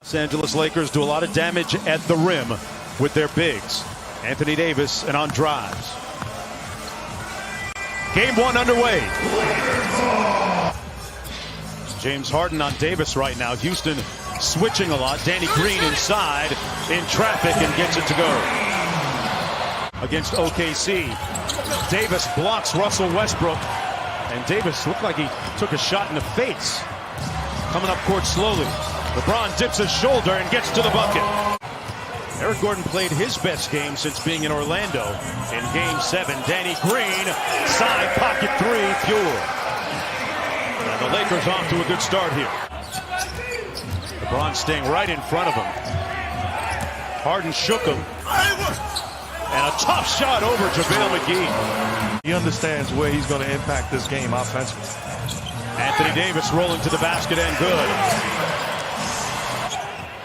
Los Angeles Lakers do a lot of damage at the rim with their bigs. Anthony Davis and on drives. Game one underway. James Harden on Davis right now. Houston switching a lot. Danny Green inside in traffic and gets it to go. Against OKC. Davis blocks Russell Westbrook. And Davis looked like he took a shot in the face. Coming up court slowly. LeBron dips his shoulder and gets to the bucket. Eric Gordon played his best game since being in Orlando. In Game 7, Danny Green, side pocket three, pure. And the Lakers off to a good start here. LeBron staying right in front of him. Harden shook him. And a tough shot over JaVale McGee. He understands where he's going to impact this game offensively. Anthony Davis rolling to the basket and good.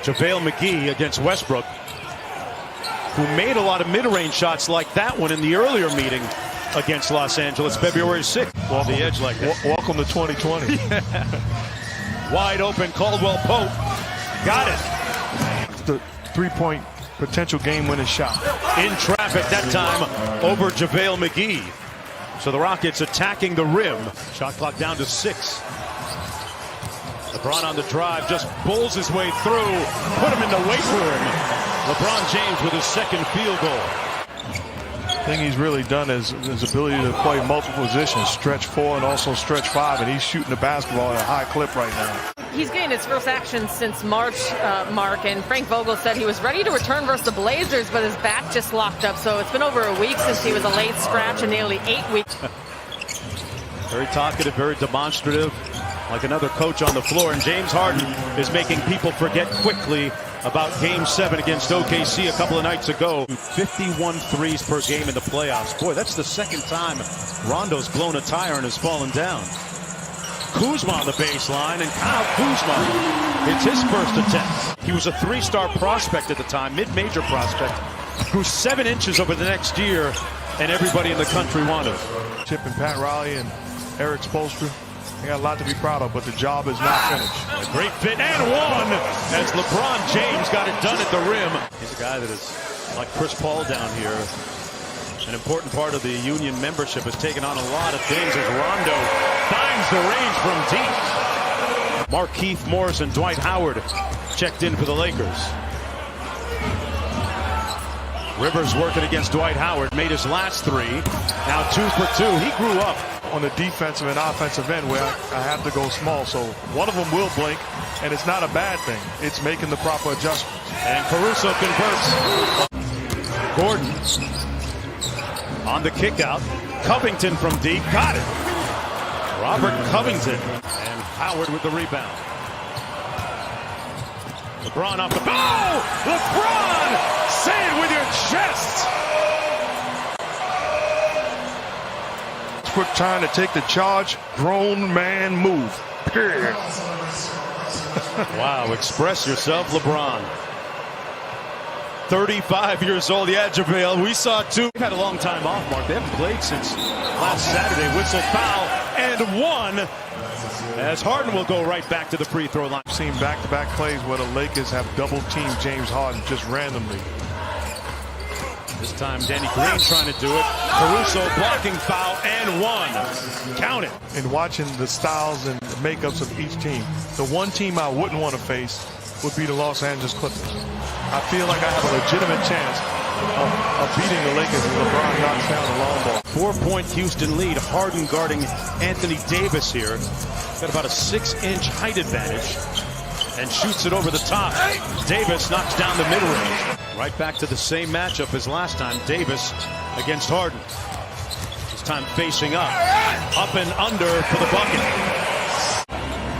JaVale McGee against Westbrook, who made a lot of mid-range shots like that one in the earlier meeting against Los Angeles, February 6th. Welcome, the edge like that. Welcome to 2020. Wide open, Caldwell Pope. Got it. The three-point potential game-winning shot. In traffic that time over JaVale McGee. So the Rockets attacking the rim. Shot clock down to 6. LeBron on the drive, just bowls his way through, put him in the weight room. LeBron James with his second field goal. The thing he's really done is his ability to play multiple positions, stretch 4 and also stretch 5, and he's shooting the basketball at a high clip right now. He's getting his first action since March, Mark, and Frank Vogel said he was ready to return versus the Blazers, but his back just locked up, so it's been over a week since he was a late scratch and nearly 8 weeks. Very talkative, very demonstrative, like another coach on the floor, and James Harden is making people forget quickly about Game 7 against OKC a couple of nights ago. 51 threes per game in the playoffs. Boy, that's the second time Rondo's blown a tire and has fallen down. Kuzma on the baseline, and Kyle Kuzma, it's his first attempt. He was a 3-star prospect at the time, mid-major prospect, grew 7 inches over the next year, and everybody in the country wanted him. Chip and Pat Riley and Eric Spoelstra, they got a lot to be proud of, but the job is not finished. A great fit and one as LeBron James got it done at the rim. He's a guy that is like Chris Paul down here. An important part of the Union membership has taken on a lot of things as Rondo finds the range from deep. Markieff Morris and Dwight Howard checked in for the Lakers. Rivers working against Dwight Howard, made his last 3. Now 2 for 2. He grew up on the defensive and offensive end where I have to go small, so one of them will blink, and it's not a bad thing. It's making the proper adjustments. And Caruso converts. Gordon on the kick out. Covington from deep, got it. Robert Covington and Howard with the rebound. LeBron off the ball. LeBron, say it with your chest. Quick time to take the charge. Grown man move. Period. Wow, express yourself, LeBron. 35 years old. Yeah, JaVale, we saw 2. They've had a long time off, Mark. They haven't played since last Saturday. Whistle foul and 1. As Harden will go right back to the free throw line. I've seen back-to-back plays where the Lakers have double-teamed James Harden just randomly. This time Danny Green trying to do it. Caruso blocking foul and 1. Count it. And watching the styles and the makeups of each team, the one team I wouldn't want to face would be the Los Angeles Clippers. I feel like I have a legitimate chance of beating the Lakers as LeBron knocks down the long ball. 4-point Houston lead. Harden guarding Anthony Davis here. Got about a 6-inch height advantage and shoots it over the top. Davis knocks down the mid-range. Right back to the same matchup as last time. Davis against Harden. This time facing up. Up and under for the bucket.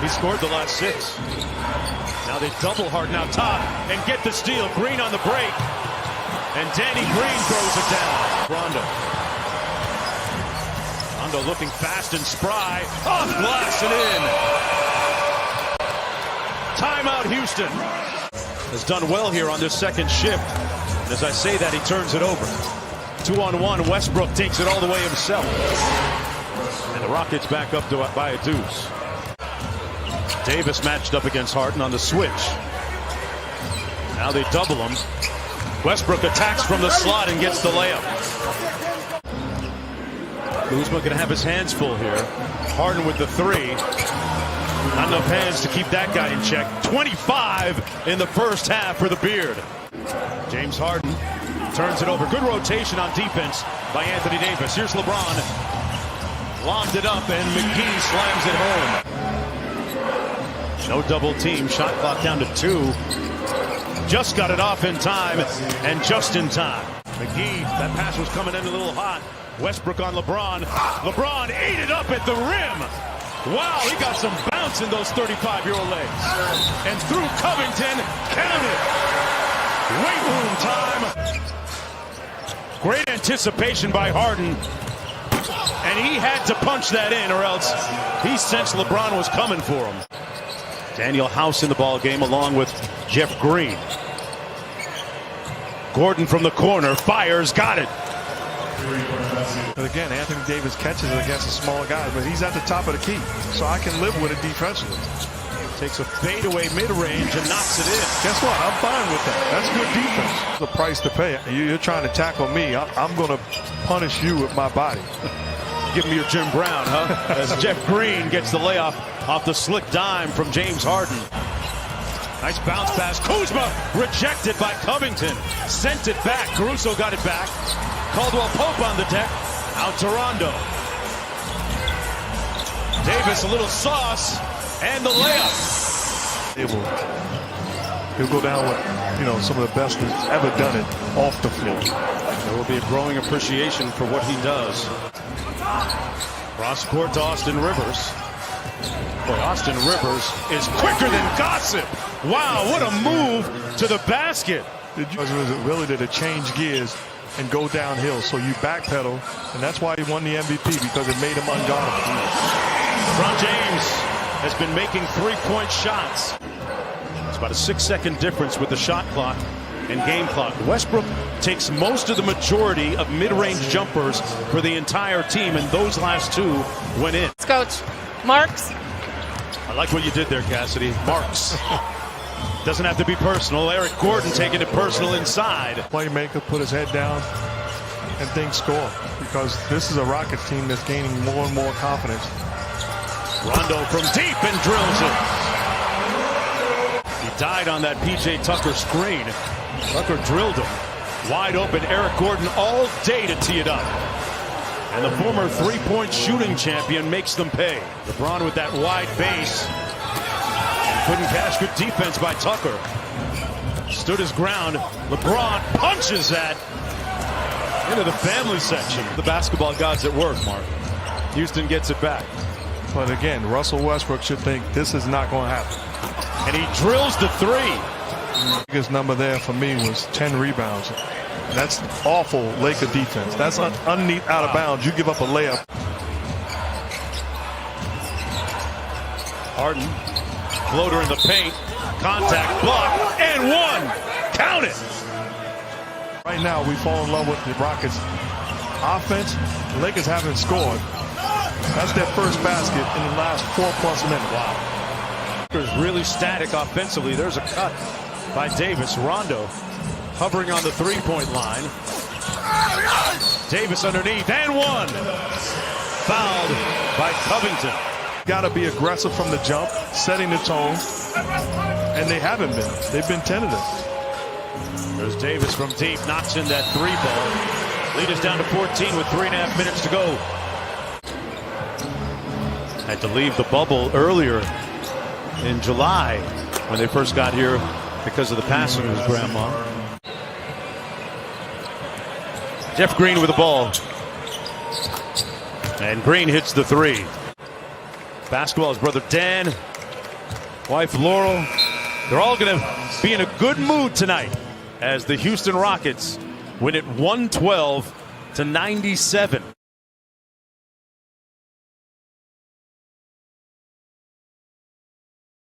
He scored the last 6. Now they double Harden out top and get the steal. Green on the break. And Danny Green throws it down. Rondo. Rondo looking fast and spry. Off glass and in. Timeout Houston. Has done well here on this second shift. And as I say that, he turns it over. 2-on-1. Westbrook takes it all the way himself. And the Rockets back up by a deuce. Davis matched up against Harden on the switch. Now they double him. Westbrook attacks from the slot and gets the layup. Kuzma going to have his hands full here. Harden with the three. Not enough hands to keep that guy in check. 25 in the first half for the Beard. James Harden turns it over. Good rotation on defense by Anthony Davis. Here's LeBron. Lobbed it up and McGee slams it home. No double team. Shot clock down to 2. Just got it off in time and just in time. McGee, that pass was coming in a little hot. Westbrook on LeBron. LeBron ate it up at the rim. Wow, he got some bounce in those 35-year-old legs. And through Covington, count it. Weight room time. Great anticipation by Harden. And he had to punch that in or else he sensed LeBron was coming for him. Daniel House in the ball game along with Jeff Green. Gordon from the corner fires, got it. But again, Anthony Davis catches it against a smaller guy, but he's at the top of the key, so I can live with it defensively. Takes a fadeaway mid-range and knocks it in. Guess what? I'm fine with that. That's good defense. The price to pay. You're trying to tackle me. I'm going to punish you with my body. Give me your Jim Brown, huh? As Jeff Green gets the layup off the slick dime from James Harden. Nice bounce pass. Kuzma rejected by Covington. Sent it back. Caruso got it back. Caldwell Pope on the deck. Out to Rondo. Davis a little sauce. And the layup. He'll go down with, some of the best that's ever done it off the floor. There will be a growing appreciation for what he does. Cross court to Austin Rivers. Boy, Austin Rivers is quicker than gossip. Wow, what a move to the basket. It was ability to change gears and go downhill. So you backpedal, and that's why he won the MVP, because it made him unguardable. LeBron James has been making three-point shots. It's about a 6-second difference with the shot clock and game clock. Westbrook takes most of the majority of mid-range jumpers for the entire team, and those last two went in. Coach, Marks. I like what you did there, Cassidy. Marks. Doesn't have to be personal. Eric Gordon taking it personal inside. Playmaker, put his head down, and things score. Because this is a Rockets team that's gaining more and more confidence. Rondo from deep and drills it. He died on that P.J. Tucker screen. Tucker drilled him. Wide open, Eric Gordon all day to tee it up. And the former three-point shooting champion makes them pay. LeBron with that wide base. Couldn't cash. Good defense by Tucker. Stood his ground. LeBron punches that into the family section. The basketball gods at work, Mark. Houston gets it back. But again, Russell Westbrook should think this is not going to happen. And he drills the three. The biggest number there for me was 10 rebounds. That's awful Laker defense. That's underneath out of bounds. You give up a layup. Harden, floater in the paint, contact, block, and one. Count it. Right now, we fall in love with the Rockets' offense. The Lakers haven't scored. That's their first basket in the last 4+ minutes. Wow. Lakers really static offensively. There's a cut by Davis. Rondo hovering on the three-point line. Davis underneath, and one. Fouled by Covington. Got to be aggressive from the jump, setting the tone, and they haven't been. They've been tentative. There's Davis from deep, knocks in that three ball. Lead is down to 14 with 3.5 minutes to go. Had to leave the bubble earlier in July when they first got here because of the passing of his grandma. Jeff Green with the ball. And Green hits the three. Basketball, his brother Dan, wife Laurel. They're all going to be in a good mood tonight as the Houston Rockets win it 112-97.